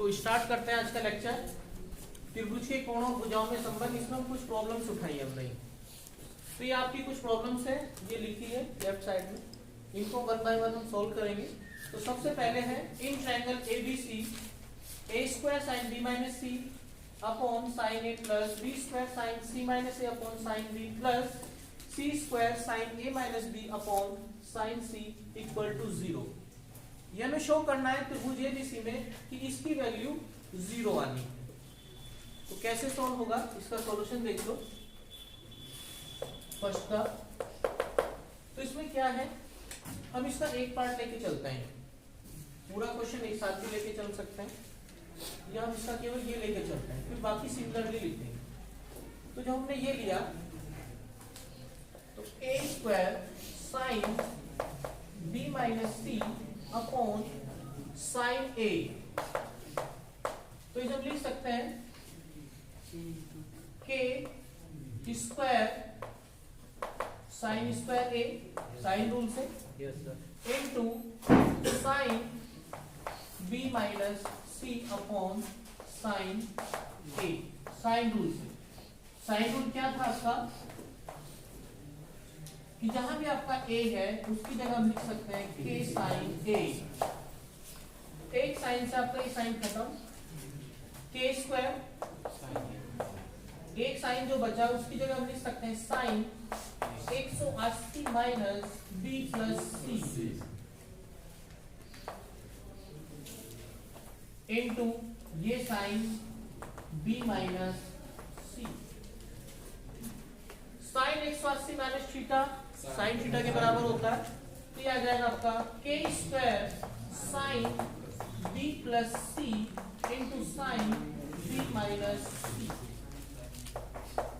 तो स्टार्ट करते हैं आज का लेक्चर। त्रिभुज के कोणों भुजाओं में संबंध, इसमें हम कुछ प्रॉब्लम्स उठाई हमने। तो ये आपकी कुछ प्रॉब्लम्स है, ये लिखी है लेफ्ट साइड में, इनको वन बाय वन हम सॉल्व करेंगे। तो सबसे पहले है in triangle ABC a square sin b minus C upon sin a plus b square sin c minus a upon sin b plus c square sin a minus b upon sin c equal to 0। ये हमें show करना है त्रिभुज ABC में कि इसकी value 0 आनी है। तो कैसे सॉल्व होगा, इसका सॉल्यूशन देख लो। फर्स्ट का तो इसमें क्या है, हम इसका एक पार्ट लेके चलते हैं, पूरा क्वेश्चन एक साथ भी लेके चल सकते हैं या हम इसका केवल ये लेके चलते हैं, फिर बाकी सिमिलरली लिखते हैं। तो जब हमने ये लिया तो a square sine b minus C upon sine a, तो इसे हम लिख सकते हैं k square sine square a, sine rule से, into sine b minus C upon sine a, sine rule से। साइन रूल क्या था आपका कि जहां भी आपका a है उसकी जगह हम लिख सकते हैं k साइन a। एक साइन से आपका ये साइन खत्म, k स्क्वायर, एक साइन जो बचा उसकी जगह हम लिख सकते हैं sine 180 minus b plus C into ये sine b minus C. Sine 180 minus theta sine theta के बराबर होता है, तो ये आ जाएगा आपका k square sine b plus C into sine b minus C.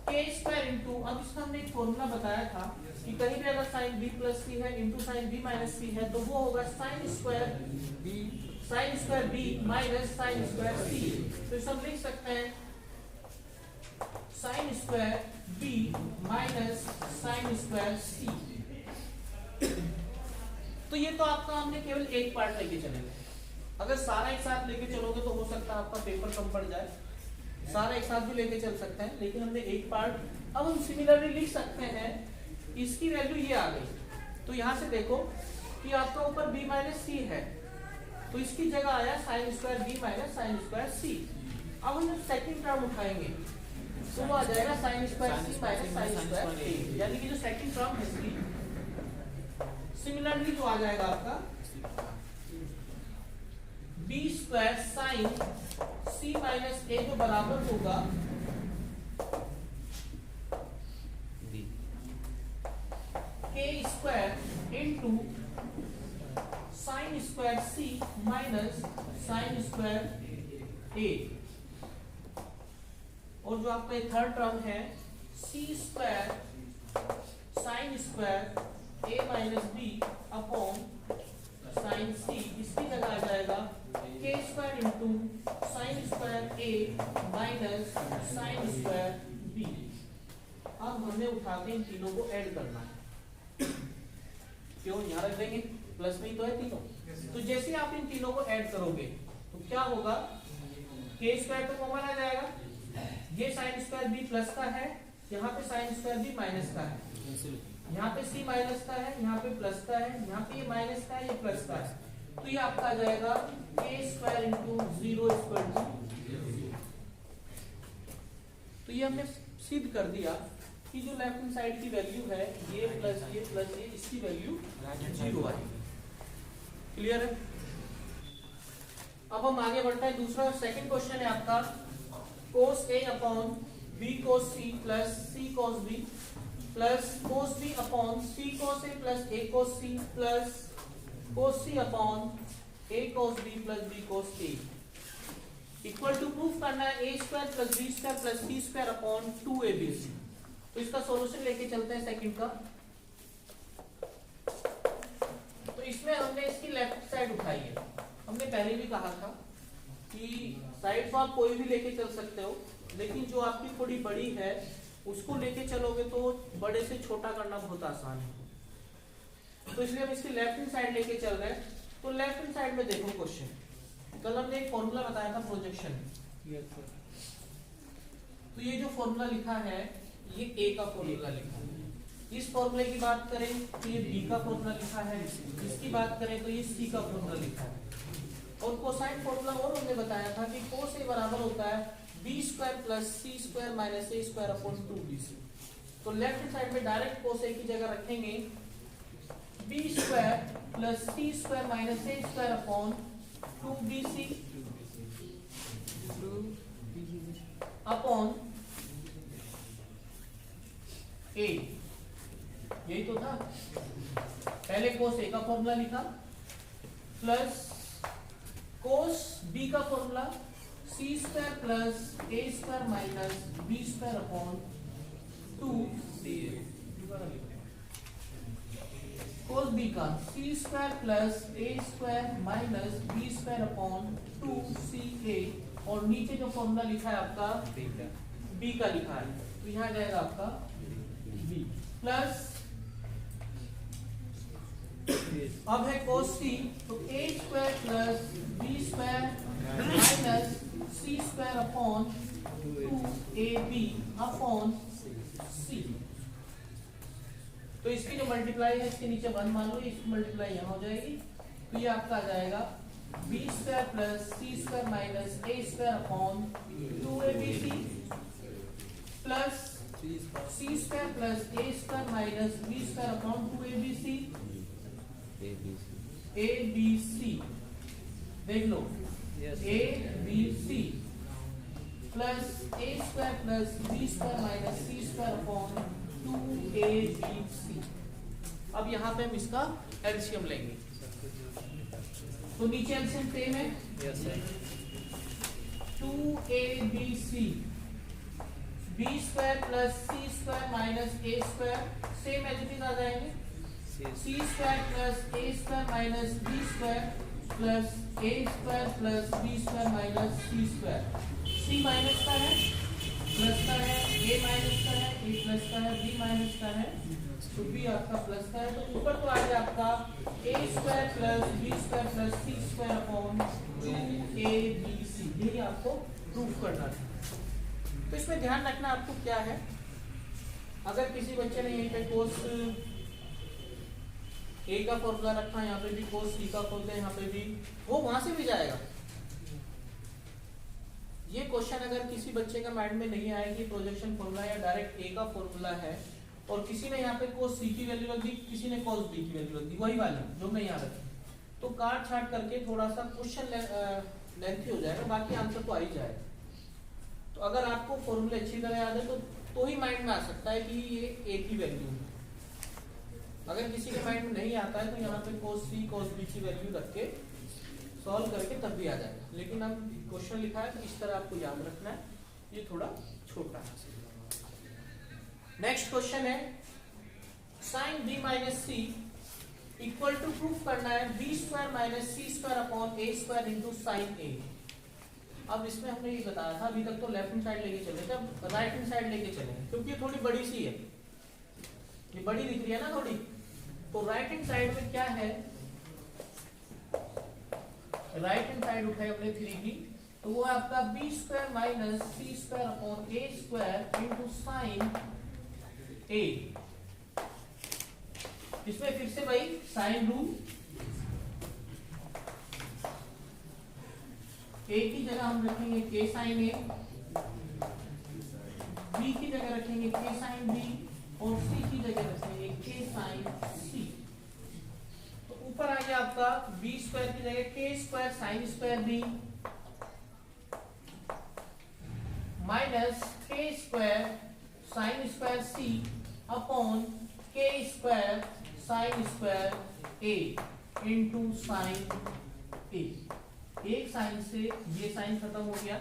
k square into, अब इसका हमने एक फॉर्मूला बताया था कि कहीं भी अगर साइन b प्लस सी है into sine b minus C है तो वो होगा sine square b minus sine square C. तो इसे हम लिख सकते हैं sine square b minus sine square C. तो ये तो आपका हमने केवल एक पार्ट लेके चलेंगे, अगर सारा एक साथ लेके चलोगे तो हो सकता है आपका पेपर कम पड़ जाए, सारा एक साथ भी लेके चल सकते हैं, लेकिन हमने एक पार्ट। अब हम सिमिलरली लिख सकते हैं, इसकी वैल्यू ये आ गई, तो यहां से देखो कि आपका ऊपर b माइनस सी है, तो इसकी जगह आया sine square b minus sine square C. अब हम सेकंड टर्म उठाएंगे तो वो आ जाएगा sine square C minus sine square a, यानी कि जो सेकंड टर्म है इसकी सिमिलरली जो आ जाएगा आपका b square sine c minus a जो बराबर होगा k square into sine square c minus sine square a। और जो आपका थर्ड टर्म है c square sine square a minus b upon sine c, इसकी जगह आ जाएगा k square into sign square a minus sine square b। अब हमें उठा के इन तीनों को ऐड करना है, क्यों यहाँ रख देंगे, प्लस में ही तो है तीनों। तो जैसे आप इन तीनों को ऐड करोगे तो क्या होगा, k स्क्वायर तो कॉमन आ जाएगा, ये साइन स्क्वायर b प्लस का है, यहाँ पे साइन स्क्वायर b माइनस का है, यहाँ पे c माइनस का है, यहाँ पे प्लस का है, यहाँ पे ये माइनस का है, ये प्लस का है, तो ये आपका आ जाएगा k square into 0 equal to. तो ये हमने सिद्ध कर दिया कि जो लेफ्ट हैंड साइड की वैल्यू है ये प्लस ये इसकी वैल्यू 0 आएगी। क्लियर है। अब हम आगे बढ़ते हैं, दूसरा सेकंड क्वेश्चन है आपका cos a upon b cos c plus c cos b plus cos b upon c cos a plus a cos c plus cos c upon a cos b plus b cos a equal to proof करना है a square plus b square plus c square upon 2abc। तो इसका solution लेके चलते हैं second का। तो इसमें हमने इसकी लेफ्ट साइड उठाई है, हमने पहले भी कहा था कि साइड तो आप कोई भी लेके चल सकते हो, लेकिन जो आपकी थोड़ी बड़ी है उसको लेके चलोगे तो बड़े से छोटा करना बहुत आसान है। तो इसलिए हम इसकी लेफ्ट हैंड साइड लेके चल रहे हैं। तो लेफ्ट हैंड साइड में देखो क्वेश्चन, कल हमने एक फॉर्मूला बताया था प्रोजेक्शन। तो ये जो फॉर्मूला लिखा है ये ए का फॉर्मूला लिखा है। इस फॉर्मूले की बात करें तो ये बी का फॉर्मूला लिखा है, इसकी बात करें तो ये सी का फॉर्मूला लिखा है। और कोसाइन फॉर्मूला और हमने बताया था कि कोस ए बराबर होता है B square plus C square minus A square upon 2bc। तो लेफ्ट हैंड साइड में डायरेक्ट कोस ए की जगह रखेंगे B square plus C square minus A square upon 2bc upon A. यही तो था, पहले कोस ए का फॉर्मूला लिखा प्लस कोस बी का formula C square plus A square minus B square upon 2 cos B का C square plus A square minus B square upon 2ca। और नीचे जो फॉर्मूला लिखा है आपका बी का लिखा है, तो यहाँ जाएगा आपका बी प्लस अब है cos c, तो a square plus b square minus c square upon 2ab upon c। तो इसकी जो मल्टीप्लाई है इसके नीचे 1 मान लो, इसकी मल्टीप्लाई यहाँ हो जाएगी, तो ये आपका आ जाएगा b square plus c square minus a square upon 2abc plus c square plus a square minus b square upon 2abc ABC देख लो ABC plus a square plus b square minus c square upon 2abc। अब यहाँ पे हम इसका LCM लेंगे, तो नीचे LCM same है 2abc b square plus c square minus a square same as it is आ जाएंगे, c square plus a square minus b square plus a square plus b square minus c square. c minus का है, plus का है, a minus का है, a plus का है, b माइनस का है, तो b आपका प्लस का है। तो ऊपर तो आ गया आपका a square plus b square plus c square upon 2abc। यही आपको प्रूफ करना था। तो इसमें ध्यान रखना आपको क्या है, अगर किसी बच्चे ने यहीं पे कोस ए का फॉर्मूला रखा, यहाँ पे भी कोस सी का फॉर्मूला, यहाँ पे भी, वो वहां से भी जाएगा। ये क्वेश्चन अगर किसी बच्चे का माइंड में नहीं आया कि प्रोजेक्शन फॉर्मूला या डायरेक्ट ए का फॉर्मूला है और किसी ने यहाँ पे कोस सी की वैल्यू रख दी, किसी ने कोस बी की वैल्यू रख दी, वही वाली जो मैं यहाँ रखी, तो काट छाट करके थोड़ा सा क्वेश्चन लेंथी हो जाएगा, बाकी आंसर तो आ ही जाएगा। तो अगर आपको फॉर्मूले अच्छी तरह याद है तो ही माइंड में आ सकता है कि ये ए की वैल्यू है। अगर किसी के माइंड में नहीं आता है तो यहाँ पे cos c cos b की वैल्यू रख के सॉल्व करके तब भी आ जाएगा, लेकिन हम क्वेश्चन लिखा है तो इस तरह आपको याद रखना है, ये थोड़ा छोटा है। नेक्स्ट क्वेश्चन है sin b minus c equal to proof करना है b square minus c square upon a square into sine a। अब इसमें हमने ये बताया था, अभी तक तो लेफ्ट हैंड साइड लेके चले थे, अब राइट हैंड साइड लेके चले, क्योंकि ये थोड़ी बड़ी सी है, ये बड़ी दिख रही है ना थोड़ी। तो राइट हैंड साइड में क्या है, राइट हैंड साइड उठाए अपने 3 की, तो वो आपका B square minus c square upon ए स्क्वायर इंटू साइन ए। इसमें फिर से भाई साइन रूल, ए की जगह हम रखेंगे के साइन ए, बी की जगह रखेंगे के साइन बी और सी की जगह रखेंगे के साइन सी। तो ऊपर आ गया आपका बी स्क्वायर की जगह k square sine square B minus k square sine square C upon k square sine square a into sine a. एक साइन से ये साइन खत्म हो गया,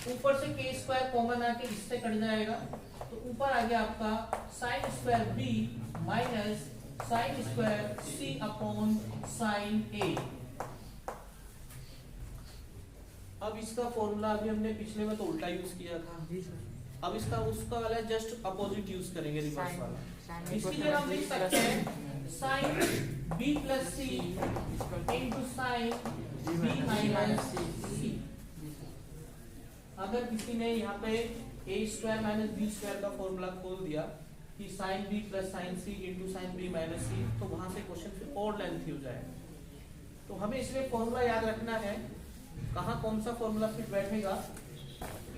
ऊपर से के स्क्वायर कॉमन आके इससे कट जाएगा, तो ऊपर आ गया आपका sine square B minus sine square C upon sine A. अब इसका फॉर्मूला अभी हमने पिछले में तो उल्टा यूज किया था, अब इसका उसका वाला जस्ट अपोजिट यूज करेंगे, रिवर्स वाला। इसकी जगह हम लिख सकते हैं sign B plus C into sine B minus सी। अगर किसी ने यहाँ पे ए स्क्वायर माइनस बी स्क्वायर का फॉर्मूला खोल दिया कि साइन बी प्लस साइन सी इंटू साइन बी माइनस सी, तो वहां से क्वेश्चन फिर और लेंथी हो जाएगा। तो हमें इसलिए फॉर्मूला याद रखना है, कहाँ कौन सा फॉर्मूला फिट बैठेगा।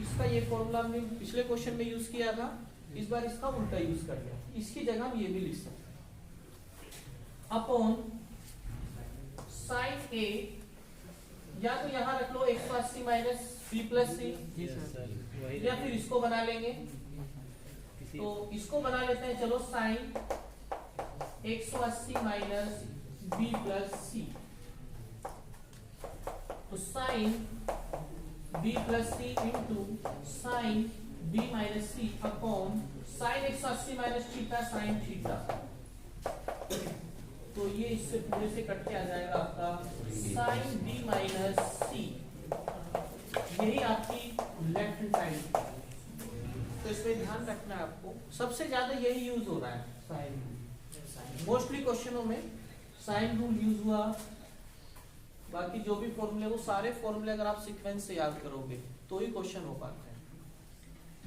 इसका ये फॉर्मूला हमने पिछले क्वेश्चन में यूज किया था, इस बार इसका उल्टा यूज कर लिया। इसकी जगह हम ये भी लिख सकते हैं, अपॉन साइन ए, या तो यहाँ रख लो 180 माइनस बी प्लस सी, या फिर इसको बना लेंगे। तो इसको बना लेते हैं, चलो sine 180 minus B plus C. तो sine B plus C into sine B minus सी upon sine 180 minus theta sine theta. तो ये इससे पूरे से कट के आ जाएगा आपका साइन बी माइनस सी। यही आपकी लेफ्ट हैंड साइड। तो इसमें ध्यान रखना है आपको, सबसे ज्यादा यही यूज हो रहा है साइन। मोस्टली क्वेश्चनों में साइन रूल यूज हुआ, बाकी जो भी फॉर्मूले वो सारे फॉर्मूले अगर आप सीक्वेंस से याद करोगे तो ही क्वेश्चन हो पाते हैं।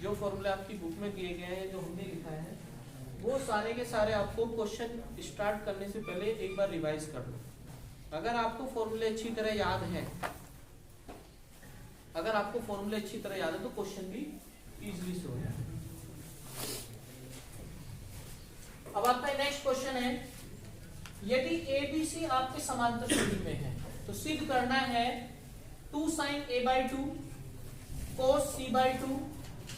जो फॉर्मूले आपकी बुक में दिए गए हैं, जो हमने लिखा है, वो सारे के सारे आपको क्वेश्चन स्टार्ट करने से पहले एक बार रिवाइज कर लो। अगर आपको फॉर्मूले अच्छी तरह याद है, अगर आपको फॉर्मूले अच्छी तरह याद है तो क्वेश्चन भी इजीली से हो जाए। अब आपका नेक्स्ट क्वेश्चन है, यदि ए बी सी आपके समांतर श्रेणी में है तो सिद्ध करना है 2 sine A by 2 cos c by 2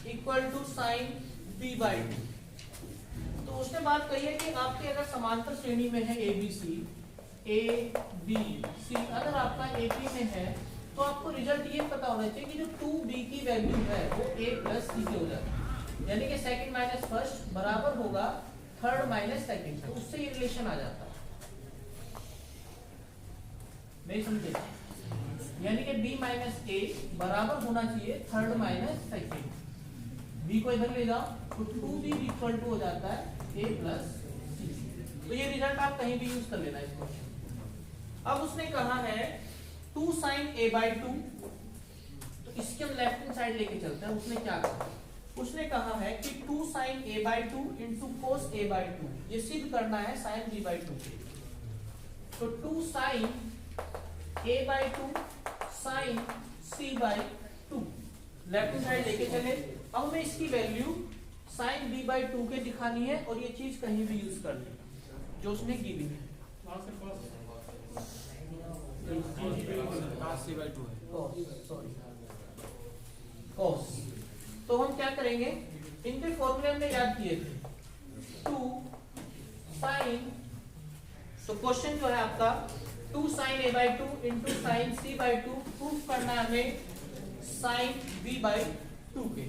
equal to sine b by 2। तो उसने बात कही है कि आपके अगर समांतर श्रेणी में है ए बी सी, अगर आपका ए बी में है तो आपको रिजल्ट ये पता होना चाहिए कि जो 2b की वैल्यू है वो a प्लस सी की हो जाती है, यानी कि सेकंड माइनस फर्स्ट बराबर होगा थर्ड माइनस सेकंड। तो उससे ये रिलेशन आ जाता है, नहीं समझे? यानी कि b माइनस a बराबर होना चाहिए थर्ड माइनस सेकंड। b को इधर ले जाओ तो 2b इक्वल टू हो जाता है a प्लस सी। तो ये रिजल्ट आप कहीं भी यूज कर लेना इसको। अब उसने कहा है 2 साइन ए बाई 2, तो इसके हम लेफ्ट हैंड साइड लेके चलते हैं। उसने क्या कहा? उसने कहा है कि 2 sine A by 2 into cos a by 2, ये सिद्ध करना है साइन बी बाई 2 के। तो 2 sine A by 2 sine c by 2 left hand side लेके चले। अब हमें इसकी वैल्यू साइन बी बाई 2 के दिखानी है और ये चीज कहीं भी यूज कर ली जो उसने की भी है। कॉस। तो हम क्या करेंगे, इनके फॉर्मूले हमने याद किए थे 2 साइन। तो क्वेश्चन जो है आपका 2 sine A by 2 into sine c by 2 proof करना है हमें साइन बी बाई 2 के।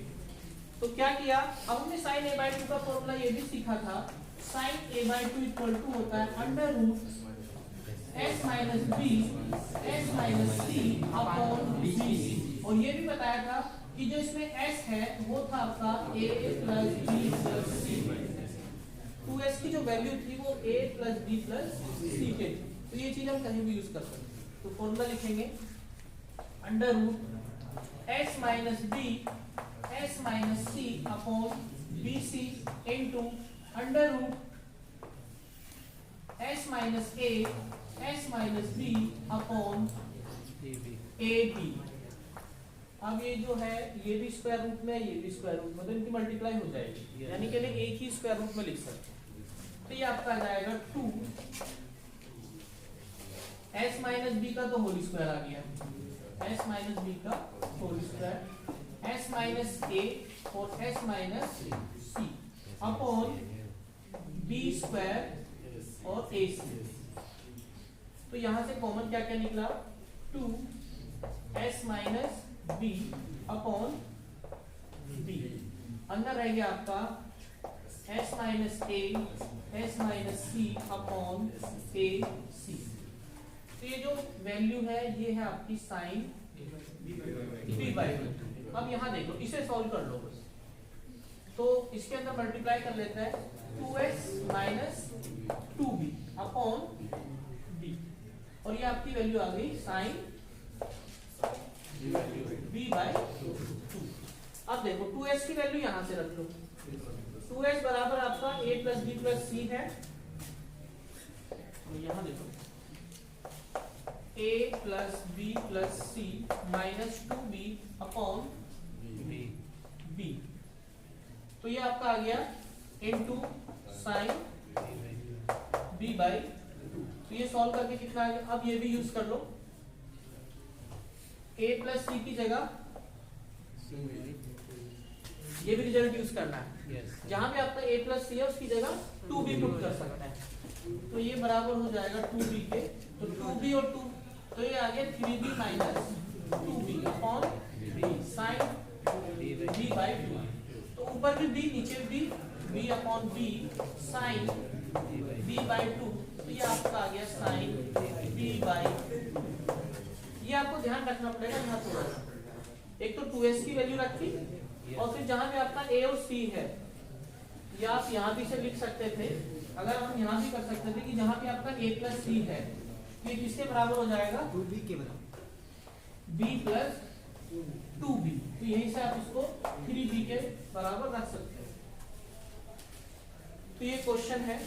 तो क्या किया, अब हमने साइन ए बाई 2 का फॉर्मूला ये भी सीखा था, sine A by 2 equal to होता है under root s minus B S minus सी अपॉन बी सी। और ये भी बताया था कि जो इसमें s है वो था आपका a plus b plus c. 2s की जो वैल्यू थी वो a plus b plus c के थी। तो ये चीज हम कहीं भी यूज कर सकते हैं। तो फॉर्मूला लिखेंगे under root s minus B S minus C upon B c into under root s minus a s minus b upon a b. अब ये जो है ये भी स्क्वायर रूट में, ये भी स्क्वायर रूट में, तो इनकी मल्टीप्लाई हो जाएगी, यानी कि एक ही स्क्वायर रूट में लिख सकते हैं। तो ये आपका आ जाएगा 2 s माइनस बी का तो होल स्क्वायर आ गया, s माइनस बी का whole square, s minus a और s माइनस सी अपॉन बी स्क्वायर और ए सी। तो यहां से कॉमन क्या क्या निकला, 2 s minus b upon b. अंदर रह गया आपका s minus a s minus C upon a c. तो ये जो वैल्यू है ये है आपकी साइन बी बाई 2। अब यहाँ देखो, इसे सॉल्व कर लो बस। तो इसके अंदर मल्टीप्लाई कर लेते हैं 2s minus 2b upon b, और ये आपकी वैल्यू आ गई साइन b/2। अब देखो 2s की वैल्यू यहां से रख लो। 2s बराबर आपका a + b + c है। तो यहां देखो a + b + c - 2b upon b। तो ये आपका आ गया इनटू sin b/2। तो ये सॉल्व करके कितना आ गया? अब ये भी यूज कर लो, a + c की जगह ये भी रिजल्ट यूज करना है। जहां भी आपका a + c है उसकी जगह 2b पुट कर सकते हैं। तो ये बराबर हो जाएगा 2b के, तो 2b और 2, तो ये आ गया 3b - 2b upon sin b/2। तो ऊपर भी b नीचे भी b upon b sin b/2। तो ये आपका आ गया sin b/2। ये आपको ध्यान रखना पड़ेगा यहाँ थोड़ा सा। एक तो 2s की वैल्यू रखी, और फिर जहां भी आपका a और c है, या आप यहाँ भी से लिख सकते थे, अगर हम यहाँ भी कर सकते थे कि जहां भी आपका a + c है, ये किसके बराबर हो जाएगा? 2b के बराबर, b + 2b। तो यहीं से आप इसको 3b के बराबर रख सकते हैं। तो ये क्वेश्चन है,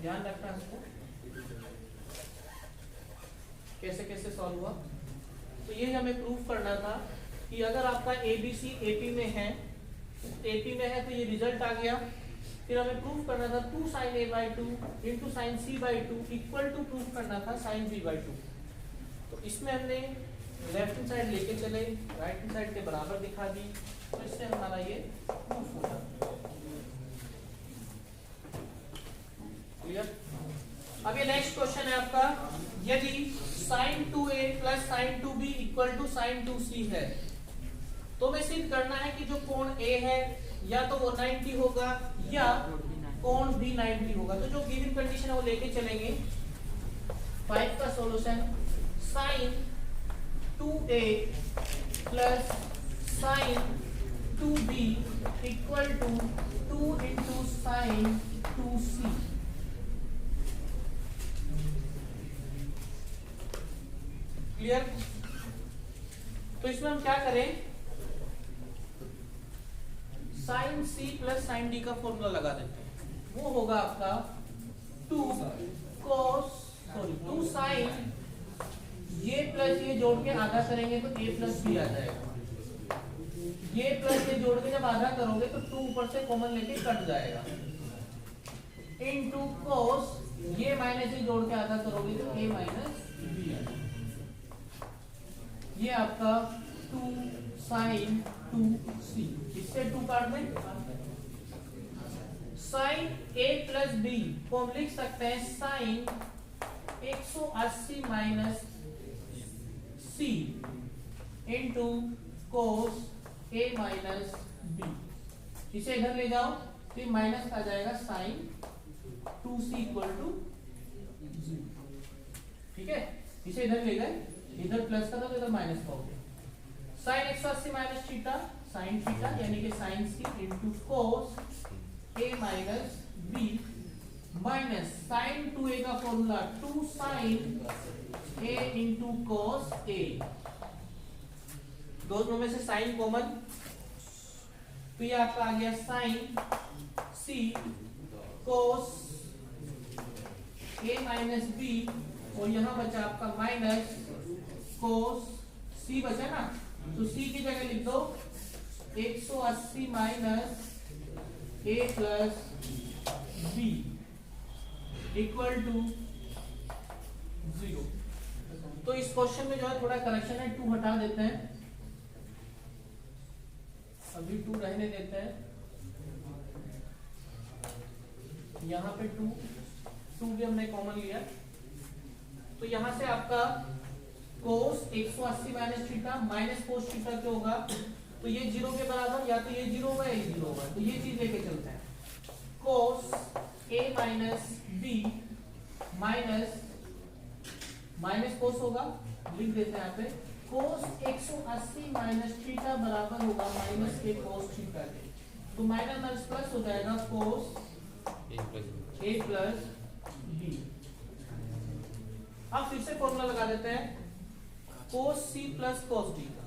ध्यान रखना इसको कैसे कैसे सॉल्व हुआ। तो ये हमें प्रूफ करना था कि अगर आपका ABC AP में है, AP में है तो ये रिजल्ट आ गया। फिर हमें प्रूफ करना था 2 sin A/2 * sin C/2 equal to proof करना था sin B/2। तो इसमें हमने लेफ्ट हैंड साइड लेके चले, राइट हैंड साइड के बराबर दिखा दी, तो इससे हमारा ये प्रूफ होगा। क्लियर? अब ये नेक्स्ट क्वेश्चन है आपका, यदि sin 2A + sin 2B = sin 2C है, तो हमें सिद्ध करना है कि जो कोण A है या तो वो 90 होगा या कोण भी 90 होगा। तो जो गिवन कंडीशन है वो लेके चलेंगे। 5 का solution, sin 2A + sin 2B = 2 × sin 2C। Clear? तो इसमें हम क्या करें, sin C + sin D का फॉर्मूला लगा देते हैं। वो होगा आपका 2 sin, ये प्लस ये जोड़ के आधा करेंगे तो a + b आ जाएगा। ये प्लस ये जोड़ के जब आधा करोगे तो 2 ऊपर से कॉमन लेके कट जाएगा, इनटू cos, ये माइनस ये जोड़ के आधा करोगे तो a - b आ जाएगा। ये आपका 2 sin 2C, इससे 2 काट दें। sin A + B को हम लिख सकते हैं sin 180 - C into cos A - B। इसे इधर ले जाओ तो ये माइनस आ जाएगा sin 2C = 0। ठीक है, इसे इधर ले गए, इधर प्लस का था तो इधर माइनस का हो गया। sin 180 - थीटा sin थीटा यानी कि sin C into cos A - B minus sin 2A का formula 2 sin A into cos A। दोनों में से sin कॉमन, तो ये आपका आ गया sin C cos A - B, और यहां बचा आपका माइनस cos C बचा ना, तो C की जगह लिख दो 180 - A + B = 0। तो इस क्वेश्चन में जो है थोड़ा करेक्शन है, 2 हटा देते हैं, अभी 2 रहने देते हैं। यहाँ पे 2 भी हमने कॉमन लिया, तो यहां से आपका cos 180 - theta minus cos theta क्या होगा, तो ये 0 के बराबर, या तो ये 0 होगा या ये 0 होगा, तो ये चीज लेके चलते हैं। cos A - B minus cos होगा, लिख देते हैं यहाँ पे cos 180 - थीटा बराबर होगा माइनस के cos थीटा के, तो माइनस प्लस हो जाएगा cos A + B। अब फिर से फॉर्मूला लगा देते हैं cos C + cos D का।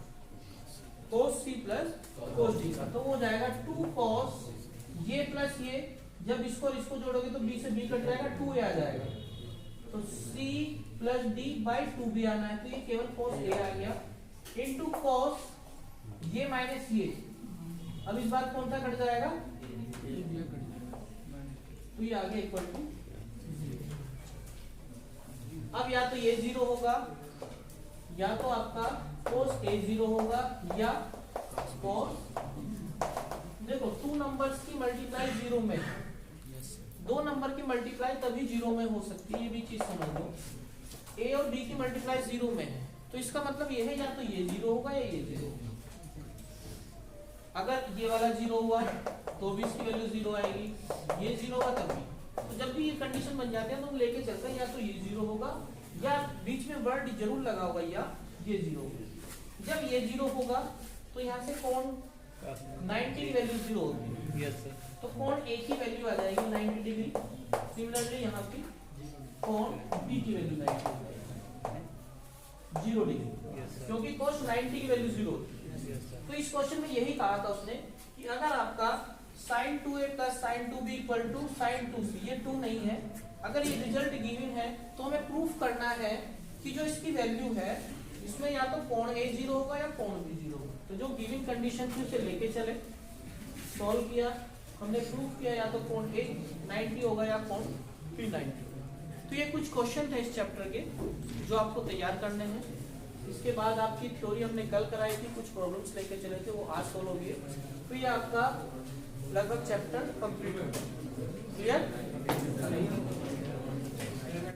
का, तो वो हो जाएगा 2 cos ये प्लस ये, जब इसको और इसको जोड़ोगे तो b से b कट जाएगा, 2a आ जाएगा, तो c plus d by 2b आना है, तो ये केवल cos a आ गया इनटू cos ये माइनस ये। अब इस बार कौन सा कट जाएगा, तो ये आ गया इक्वल टू। अब या तो ये 0 होगा, या तो आपका cos a 0 होगा, या cos, देखो 2 नंबर्स की मल्टीप्लाई 0 में, 2 नंबर की मल्टीप्लाई तभी 0 में हो सकती है, ये भी चीज समझ लो। a और b की मल्टीप्लाई 0 में है, तो इसका मतलब ये है या तो ये 0 होगा या ये 0 होगा। अगर ये वाला 0 हुआ तो भी इसकी वैल्यू 0 आएगी, ये 0 होगा तब भी। तो जब भी ये कंडीशन बन जाते हैं तो हम लेके चलते हैं या तो ये 0 होगा, या बीच में वर्ड जरूर लगा होगा या ये 0 होगा। जब ये 0 होगा तो यहाँ से कोण 90 की वैल्यू 0 होगी, यस सर, तो कोण a की वैल्यू आ जाएगी 90 डिग्री। सिमिलरली यहाँ पे कोण b की वैल्यू 90 हो जाएगी 0 डिग्री, क्योंकि cos 90 की वैल्यू 0 होती है। तो इस क्वेश्चन में यही कहा था उसने कि अगर आपका sin 2a plus sin 2b equal to sin 2c, ये 2 नहीं है, अगर ये रिजल्ट गिवन है तो हमें प्रूफ करना है कि जो इसकी वैल्यू है इसमें या तो कोण a 0 होगा या कोण b 0 होगा। तो जो गिवन कंडीशन थी उसे लेके चले, सॉल्व किया, हमने प्रूफ किया या तो कोण a 90 होगा या कोण b 90 होगा। तो ये कुछ क्वेश्चन थे इस चैप्टर के जो आपको तैयार करने हैं। इसके बाद आपकी थ्योरी हमने कल कराई थी, कुछ प्रॉब्लम्स लेके चले थे, वो आज सोल्व होगी। तो ये आपका लगभग चैप्टर कंप्लीट हो गया। क्लियर?